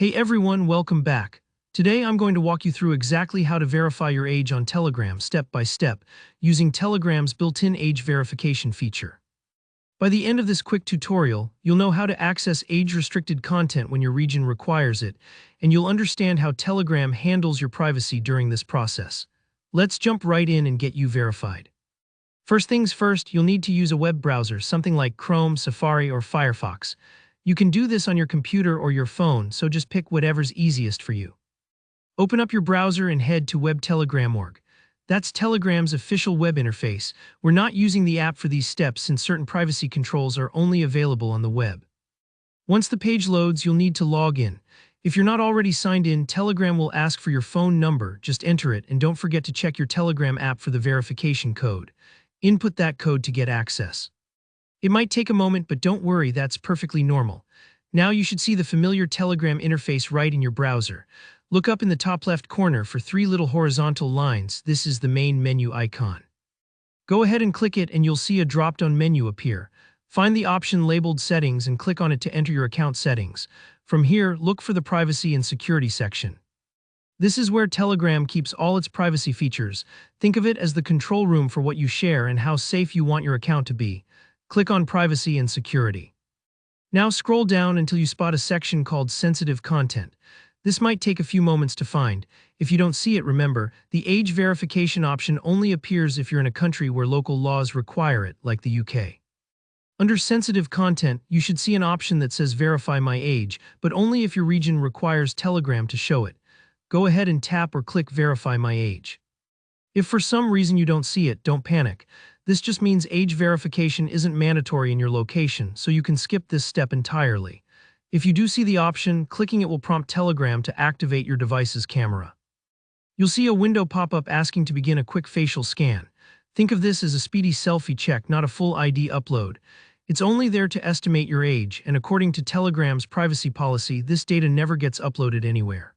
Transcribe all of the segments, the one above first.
Hey everyone, welcome back. Today I'm going to walk you through exactly how to verify your age on Telegram step by step using Telegram's built-in age verification feature. By the end of this quick tutorial, you'll know how to access age-restricted content when your region requires it, and you'll understand how Telegram handles your privacy during this process. Let's jump right in and get you verified. First things first, you'll need to use a web browser, something like Chrome, Safari, or Firefox. You can do this on your computer or your phone, so just pick whatever's easiest for you. Open up your browser and head to webtelegram.org. That's Telegram's official web interface. We're not using the app for these steps since certain privacy controls are only available on the web. Once the page loads, you'll need to log in. If you're not already signed in, Telegram will ask for your phone number. Just enter it and don't forget to check your Telegram app for the verification code. Input that code to get access. It might take a moment, but don't worry, that's perfectly normal. Now you should see the familiar Telegram interface right in your browser. Look up in the top left corner for three little horizontal lines. This is the main menu icon. Go ahead and click it and you'll see a drop-down menu appear. Find the option labeled Settings and click on it to enter your account settings. From here, look for the Privacy and Security section. This is where Telegram keeps all its privacy features. Think of it as the control room for what you share and how safe you want your account to be. Click on Privacy and Security. Now scroll down until you spot a section called Sensitive Content. This might take a few moments to find. If you don't see it, remember, the age verification option only appears if you're in a country where local laws require it, like the UK. Under Sensitive Content, you should see an option that says Verify My Age, but only if your region requires Telegram to show it. Go ahead and tap or click Verify My Age. If for some reason you don't see it, don't panic. This just means age verification isn't mandatory in your location, so you can skip this step entirely. If you do see the option, clicking it will prompt Telegram to activate your device's camera. You'll see a window pop up asking to begin a quick facial scan. Think of this as a speedy selfie check, not a full ID upload. It's only there to estimate your age, and according to Telegram's privacy policy, this data never gets uploaded anywhere.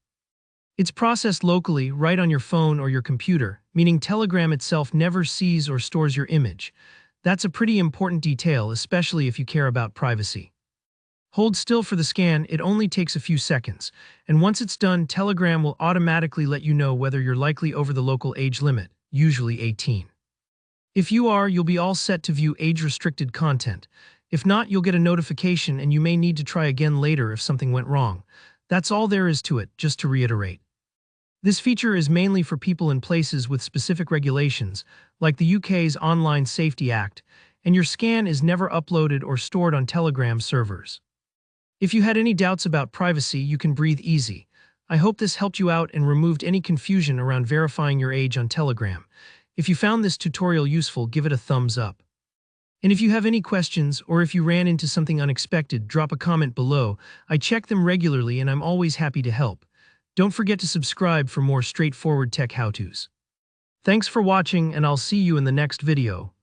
It's processed locally, right on your phone or your computer, meaning Telegram itself never sees or stores your image. That's a pretty important detail, especially if you care about privacy. Hold still for the scan, it only takes a few seconds, and once it's done, Telegram will automatically let you know whether you're likely over the local age limit, usually 18. If you are, you'll be all set to view age-restricted content. If not, you'll get a notification and you may need to try again later if something went wrong. That's all there is to it, just to reiterate. This feature is mainly for people in places with specific regulations, like the UK's Online Safety Act, and your scan is never uploaded or stored on Telegram servers. If you had any doubts about privacy, you can breathe easy. I hope this helped you out and removed any confusion around verifying your age on Telegram. If you found this tutorial useful, give it a thumbs up. And if you have any questions, or if you ran into something unexpected, drop a comment below. I check them regularly and I'm always happy to help. Don't forget to subscribe for more straightforward tech how-tos. Thanks for watching, and I'll see you in the next video.